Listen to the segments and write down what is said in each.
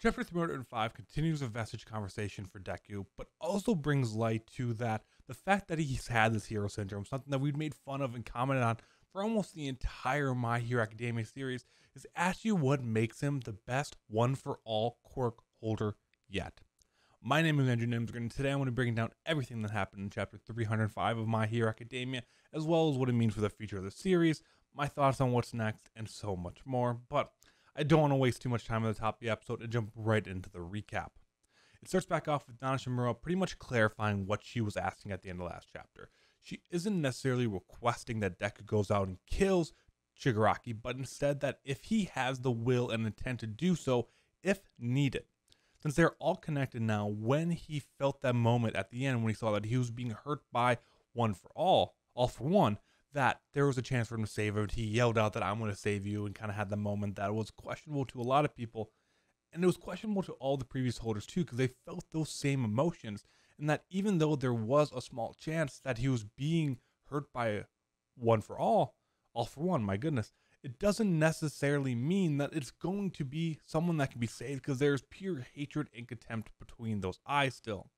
Chapter 305 continues a vestige conversation for Deku, but also brings light to that the fact that he's had this hero syndrome, something that we've made fun of and commented on for almost the entire My Hero Academia series, is actually what makes him the best one-for-all quirk holder yet. My name is Andrew Nimsgren, and today I'm going to be breaking down everything that happened in Chapter 305 of My Hero Academia, as well as what it means for the future of the series, my thoughts on what's next, and so much more. But I don't want to waste too much time at the top of the episode and jump right into the recap. It starts back off with Donna Shimura pretty much clarifying what she was asking at the end of last chapter. She isn't necessarily requesting that Deku goes out and kills Shigaraki, but instead that if he has the will and intent to do so, if needed. Since they're all connected now, when he felt that moment at the end when he saw that he was being hurt by One for All for One, that there was a chance for him to save him. He yelled out that I'm going to save you and kind of had the moment that was questionable to a lot of people. And it was questionable to all the previous holders too, because they felt those same emotions. And that even though there was a small chance that he was being hurt by One for All for One, my goodness, it doesn't necessarily mean that it's going to be someone that can be saved, because there's pure hatred and contempt between those eyes still.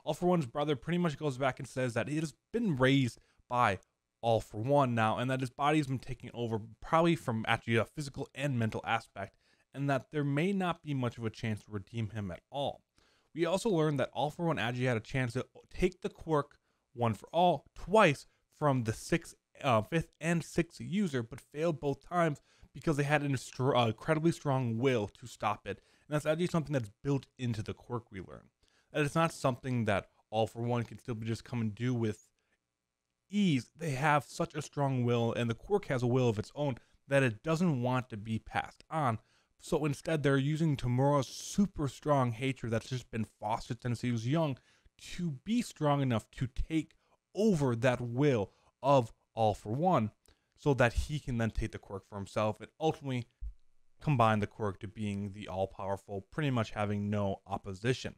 All for One's brother pretty much goes back and says that it has been raised by All for One now, and that his body's been taken over probably from actually a physical and mental aspect, and that there may not be much of a chance to redeem him at all. We also learned that All for One actually had a chance to take the quirk One for All twice from the fifth and sixth user, but failed both times because they had an incredibly strong will to stop it. And that's actually something that's built into the quirk we learn. That it's not something that All for One can still just come and do with ease. They have such a strong will, and the quirk has a will of its own that it doesn't want to be passed on. So instead, they're using Tamura's super strong hatred that's just been fostered since he was young to be strong enough to take over that will of All for One, so that he can then take the quirk for himself and ultimately combine the quirk to being the all-powerful, pretty much having no opposition.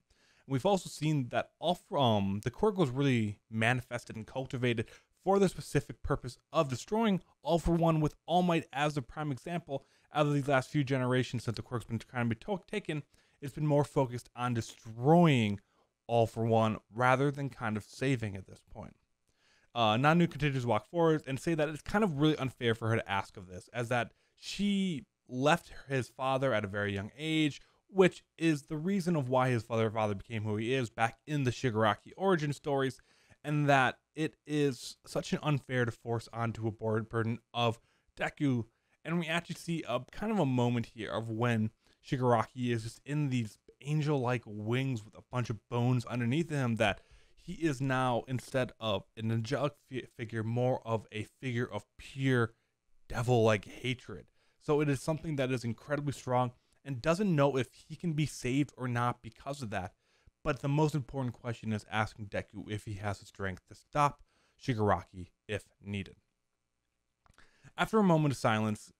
We've also seen that the quirk was really manifested and cultivated for the specific purpose of destroying All for One, with All Might as the prime example. Out of these last few generations, since the quirk's been kind of taken, it's been more focused on destroying All for One rather than kind of saving at this point. Nanu continues to walk forward and say that it's kind of really unfair for her to ask of this, as that she left his father at a very young age, which is the reason of why his father became who he is back in the Shigaraki origin stories, and that it is such an unfair to force onto a burden of Deku. And we actually see a kind of a moment here of when Shigaraki is just in these angel-like wings with a bunch of bones underneath him, that he is now, instead of an angelic figure, more of a figure of pure devil-like hatred. So it is something that is incredibly strong and doesn't know if he can be saved or not because of that. But the most important question is asking Deku if he has the strength to stop Shigaraki if needed. After a moment of silence,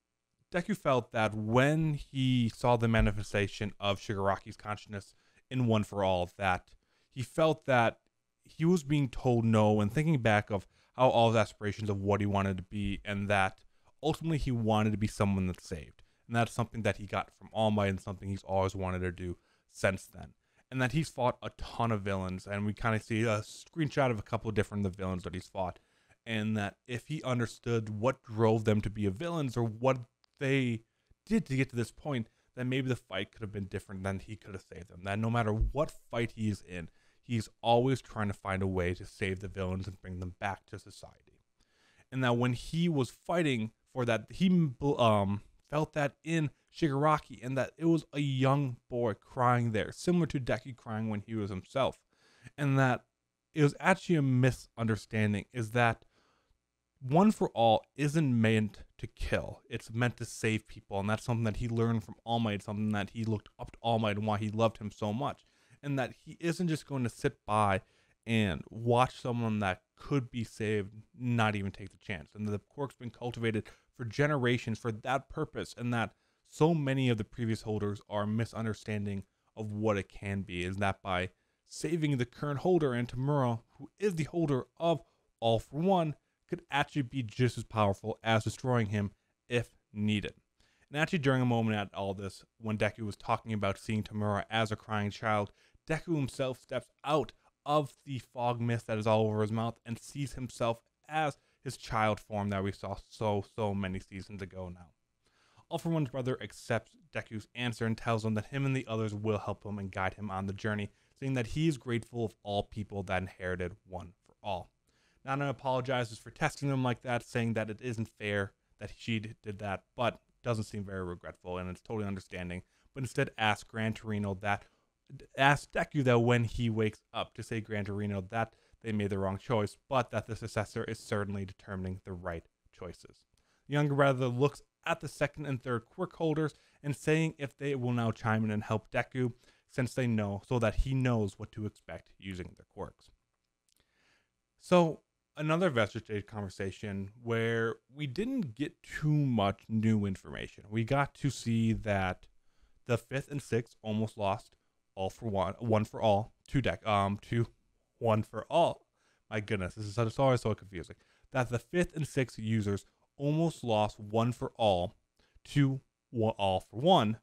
Deku felt that when he saw the manifestation of Shigaraki's consciousness in One for All, that he felt that he was being told no, and thinking back of how all his aspirations of what he wanted to be, and that ultimately he wanted to be someone that's saved. And that's something that he got from All Might and something he's always wanted to do since then. And that he's fought a ton of villains, and we kind of see a screenshot of a couple of different of the villains that he's fought. And that if he understood what drove them to be villains, or what they did to get to this point, then maybe the fight could have been different, than he could have saved them. That no matter what fight he is in, he's always trying to find a way to save the villains and bring them back to society. And that when he was fighting for that, he felt that in Shigaraki, and that it was a young boy crying there, similar to Deku crying when he was himself. And that it was actually a misunderstanding, is that One for All isn't meant to kill. It's meant to save people, and that's something that he learned from All Might, something that he looked up to All Might and why he loved him so much. And that he isn't just going to sit by and watch someone that could be saved not even take the chance. And the quirk's been cultivated for generations for that purpose, and that so many of the previous holders are misunderstanding of what it can be, is that by saving the current holder, and Tamura, who is the holder of All for One, could actually be just as powerful as destroying him if needed. And actually, during a moment at all this, when Deku was talking about seeing Tamura as a crying child, Deku himself steps out of the fog mist that is all over his mouth and sees himself as his child form that we saw so many seasons ago now. All for One's brother accepts Deku's answer and tells him that him and the others will help him and guide him on the journey, saying that he is grateful of all people that inherited One for All. Nana apologizes for testing them like that, saying that it isn't fair that she did that, but doesn't seem very regretful, and it's totally understanding. But instead asks Deku that when he wakes up to say Gran Torino that they made the wrong choice, but that the successor is certainly determining the right choices. The younger brother looks at the second and third quirk holders and saying if they will now chime in and help Deku, since they know, so that he knows what to expect using their quirks. So, another Vestige Stage conversation where we didn't get too much new information. We got to see that the 5th and 6th almost lost all for one for all, to One for All. My goodness, this is always so confusing. That the 5th and 6th users almost lost One for All to All for One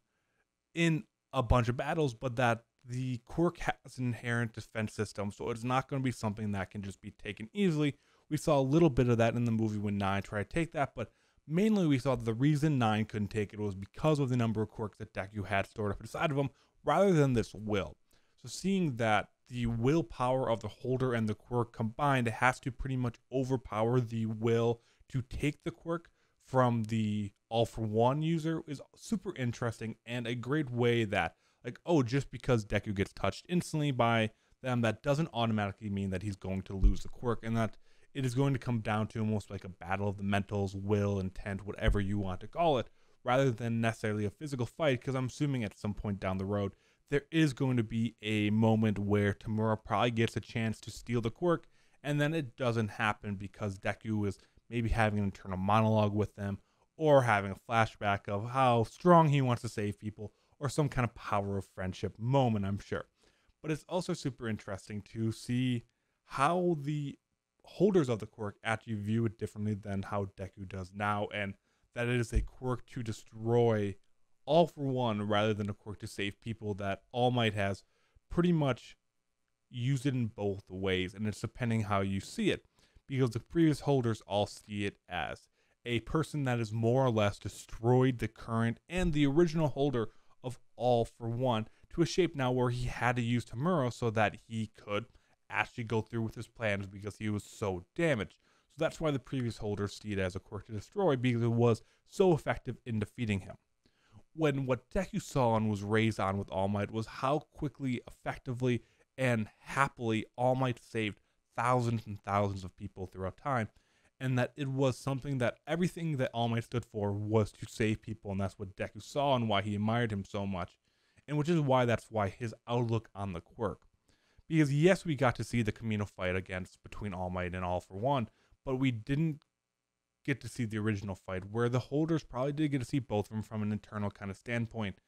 in a bunch of battles, but that the quirk has an inherent defense system, so it's not going to be something that can just be taken easily. We saw a little bit of that in the movie when 9 tried to take that, but mainly we saw that the reason 9 couldn't take it was because of the number of quirks that Deku had stored up inside of him, rather than this will. So seeing that the willpower of the holder and the quirk combined has to pretty much overpower the will to take the quirk from the All for One user is super interesting, and a great way that, like, oh, just because Deku gets touched instantly by them, that doesn't automatically mean that he's going to lose the quirk, and that it is going to come down to almost like a battle of the mentals, will, intent, whatever you want to call it, rather than necessarily a physical fight, because I'm assuming at some point down the road, there is going to be a moment where Tamura probably gets a chance to steal the quirk, and then it doesn't happen because Deku is maybe having an internal monologue with them, or having a flashback of how strong he wants to save people, or some kind of power of friendship moment, I'm sure. But it's also super interesting to see how the holders of the quirk actually view it differently than how Deku does now, and that it is a quirk to destroy All for One rather than a quirk to save people, that All Might has pretty much used it in both ways, and it's depending how you see it, because the previous holders all see it as a person that has more or less destroyed the current and the original holder of All for One to a shape now where he had to use Tamura so that he could actually go through with his plans because he was so damaged. So that's why the previous holders see it as a quirk to destroy, because it was so effective in defeating him. When what Deku saw and was raised on with All Might was how quickly, effectively, and happily All Might saved thousands and thousands of people throughout time, and that it was something that everything that All Might stood for was to save people, and that's what Deku saw and why he admired him so much, and which is why that's why his outlook on the quirk. Because yes, we got to see the Camino fight between All Might and All for One, but we didn't get to see the original fight, where the holders probably did get to see both of them from an internal kind of standpoint,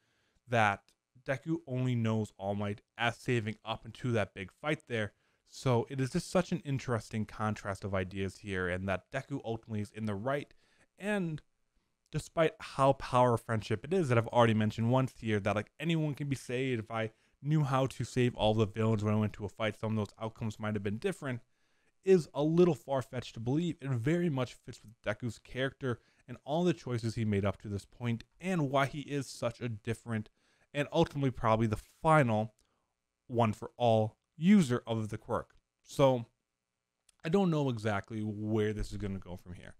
that Deku only knows All Might as saving up into that big fight there. So it is just such an interesting contrast of ideas here, and that Deku ultimately is in the right. And despite how power friendship it is, that I've already mentioned once here, that like anyone can be saved. If I knew how to save all the villains when I went to a fight, some of those outcomes might have been different, is a little far-fetched to believe. It very much fits with Deku's character and all the choices he made up to this point, and why he is such a different and ultimately probably the final One for All user of the quirk. So I don't know exactly where this is going to go from here.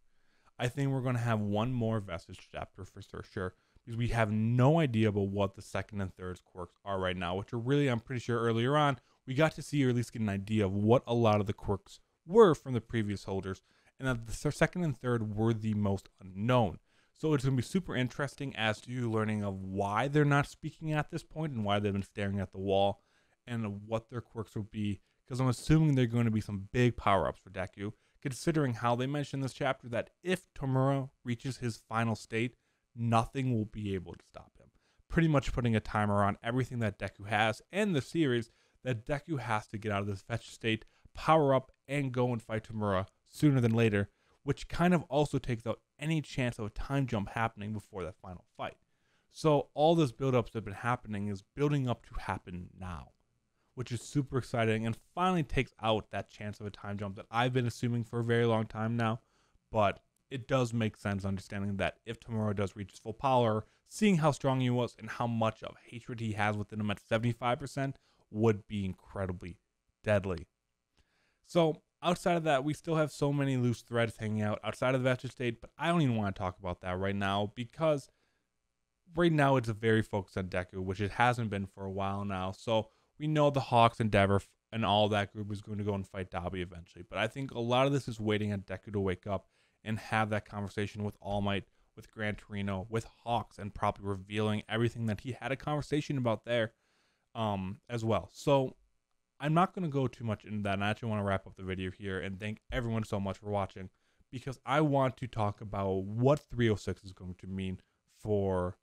I think we're going to have one more Vestige chapter for sure, because we have no idea about what the second and third quirks are right now, which are really, I'm pretty sure earlier on, we got to see or at least get an idea of what a lot of the quirks were from the previous holders, and that the second and third were the most unknown. So it's going to be super interesting as to learning of why they're not speaking at this point and why they've been staring at the wall, and what their quirks will be, because I'm assuming they're going to be some big power-ups for Deku, considering how they mentioned in this chapter that if Tamura reaches his final state, nothing will be able to stop him. Pretty much putting a timer on everything that Deku has and the series, that Deku has to get out of this fetch state, power up, and go and fight Tamura sooner than later, which kind of also takes out any chance of a time jump happening before that final fight. So all this build-ups that have been happening is building up to happen now, which is super exciting and finally takes out that chance of a time jump that I've been assuming for a very long time now. But it does make sense understanding that if Tomorrow does reach his full power, seeing how strong he was and how much of hatred he has within him at 75% would be incredibly deadly. So outside of that, we still have so many loose threads hanging out outside of the Vestige State, but I don't even want to talk about that right now because right now it's a very focused on Deku, which it hasn't been for a while now. So we know the Hawks, Endeavor, and all that group is going to go and fight Dabi eventually. But I think a lot of this is waiting on Deku to wake up and have that conversation with All Might, with Gran Torino, with Hawks, and probably revealing everything that he had a conversation about there as well. So I'm not going to go too much into that, and I actually want to wrap up the video here and thank everyone so much for watching, because I want to talk about what 306 is going to mean for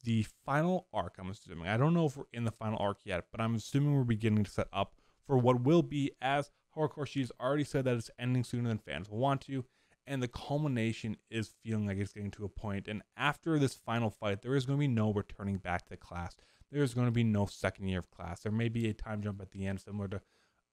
the final arc, I'm assuming. I don't know if we're in the final arc yet, but I'm assuming we're beginning to set up for what will be, as Horikoshi she's already said that it's ending sooner than fans will want to, and the culmination is feeling like it's getting to a point. And after this final fight, there is going to be no returning back to class. There's going to be no second year of class. There may be a time jump at the end, similar to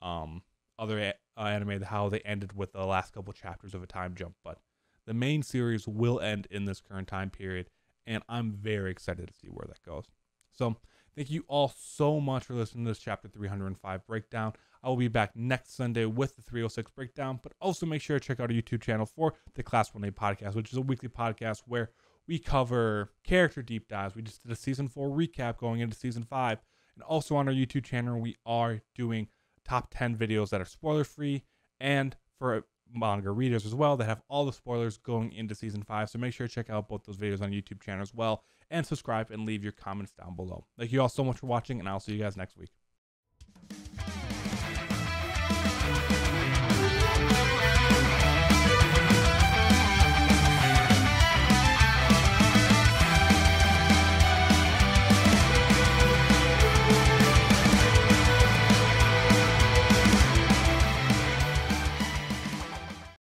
other anime, how they ended with the last couple chapters of a time jump. But the main series will end in this current time period, and I'm very excited to see where that goes. So thank you all so much for listening to this chapter 305 breakdown. I will be back next Sunday with the 306 breakdown, but also make sure to check out our YouTube channel for the Class 1A podcast, which is a weekly podcast where we cover character deep dives. We just did a season 4 recap going into season 5. And also on our YouTube channel, we are doing top 10 videos that are spoiler free, and for manga readers as well that have all the spoilers going into season 5. So make sure to check out both those videos on YouTube channel as well, and subscribe and leave your comments down below. Thank you all so much for watching, and I'll see you guys next week.